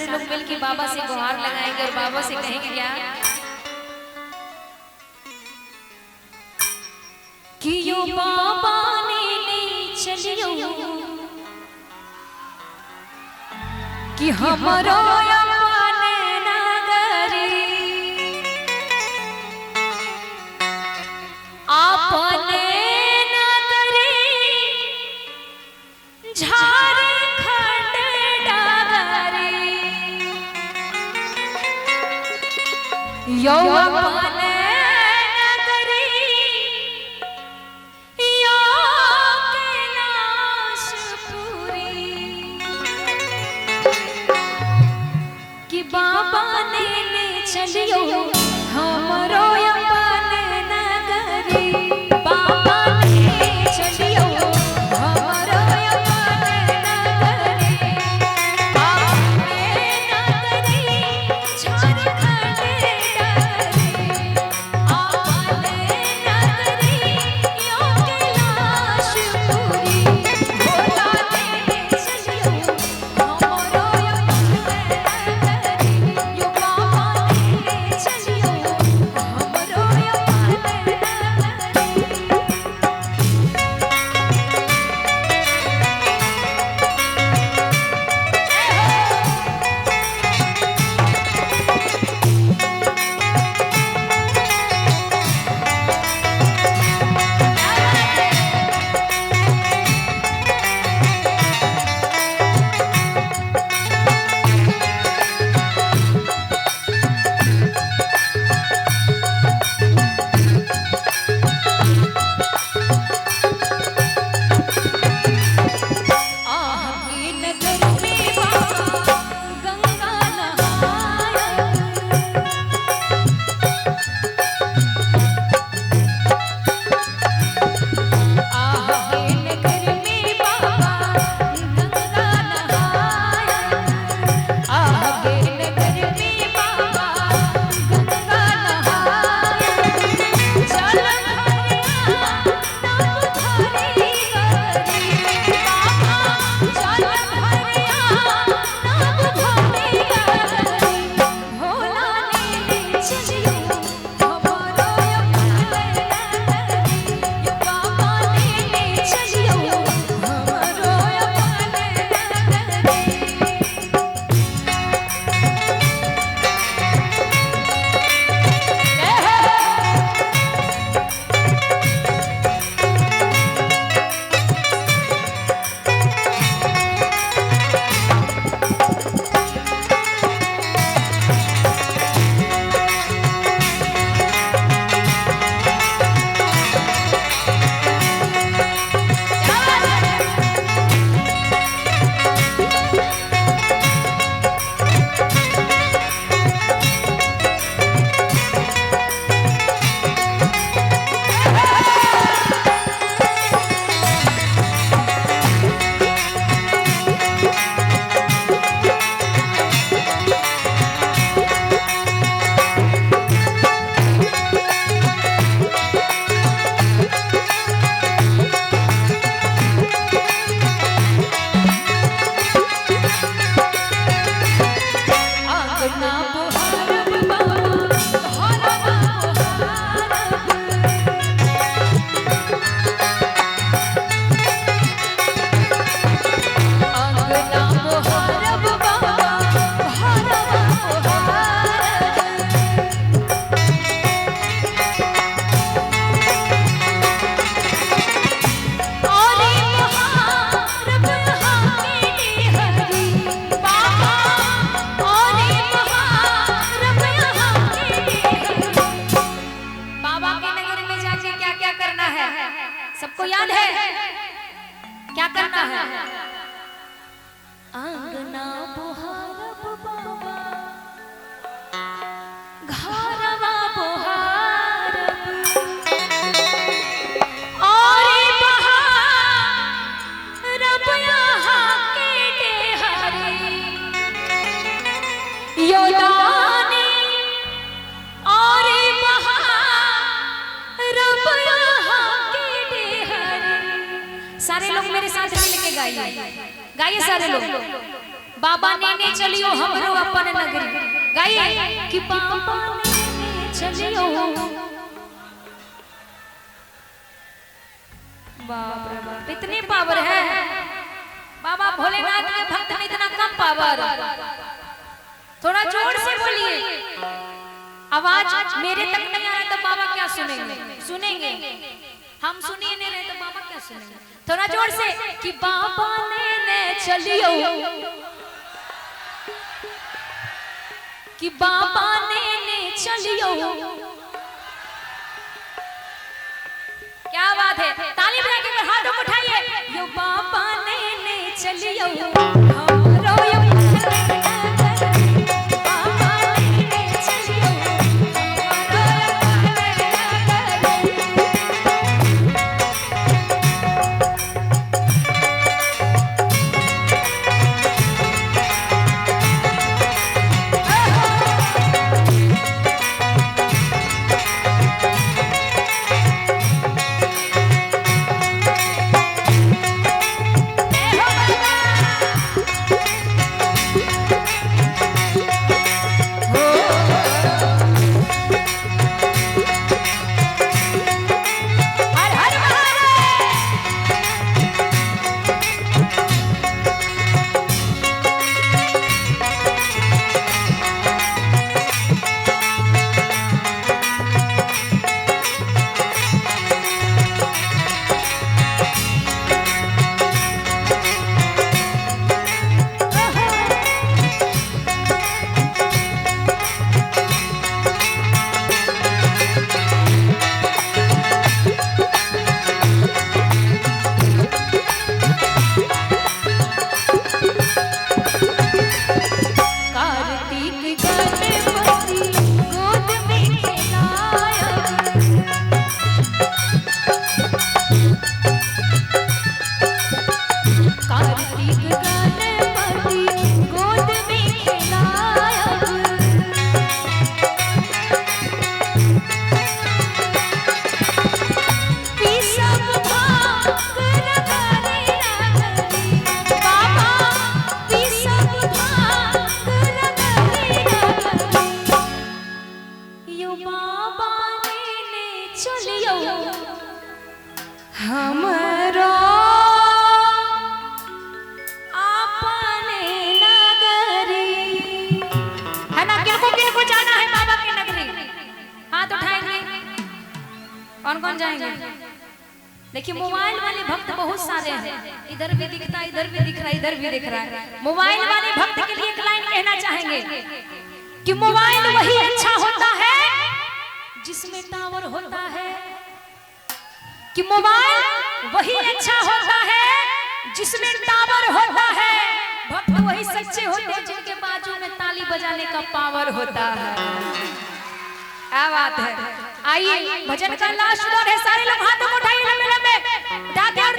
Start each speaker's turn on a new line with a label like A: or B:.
A: सारे लोग मिल के बाबा से गुहार लगाएंगे और बाबा से कहेंगे क्या कि यो बाबा ने चलियो कि हमारो अपने नगरी अपने नगरी झारखंड नगरी यो अपने बाबा ने चलियो हमरो अपने नगरी बाबा ने चलियो हमरो अपने नगरी अपने नगरी झारखंड नगरी अपने नगरी यो कैलाशपुरी भोला ने चलियो हमरो सबको याद है क्या करना है आंगना बुहारब बाबा घरवा बुहारब और बहारब यहाँ के डेहरी योदानी और बहारब यहाँ के डेहरी। सारे लोग मेरे साथ मिल के गाइए, गाइए सारे लोग। बाबा ने चलियो हमरो अपन नगरी गाइए कि बाबा ने चलियो। बाप रे बाप इतनी पावर है बाबा भोलेनाथ के भक्त में, इतना कम पावर। थोड़ा जोर से बोलिए, आवाज मेरे तक नहीं आ रहा तो बाबा क्या सुनेंगे? सुनेंगे हम, सुनिए नहीं रहे तो बाबा क्या सुनेंगे? थोड़ा जोर से कि बाबा ने चलियो, कि बाबा ने चलियो। क्या बात है, ताली बजा के हाथों को उठाइए। यो बाबा ने चलियो हमरो यो बाबा ने चलियो हमरो अपने नगरी है ना। किनको जाना है बाबा की नगरी? हाथ उठाएंगे, कौन कौन जाएंगे? देखिए मोबाइल वाले भक्त बहुत सारे हैं, इधर भी दिखता है, इधर भी दिख रहा है, इधर भी दिख रहा है। मोबाइल वाले भक्त के लिए एक लाइन कहना चाहेंगे कि मोबाइल वही अच्छा होता है जिसमें टावर होता है, कि मोबाइल वही अच्छा होता है जिसमें टावर होता है। भक्त वही सच्चे होते हैं जिनके बाजू में ताली बजाने का पावर होता है। क्या बात है। आइए भजन का लास्ट दौर है, सारे लोग हाथों को उठाइए लंबे लंबे, उठाते और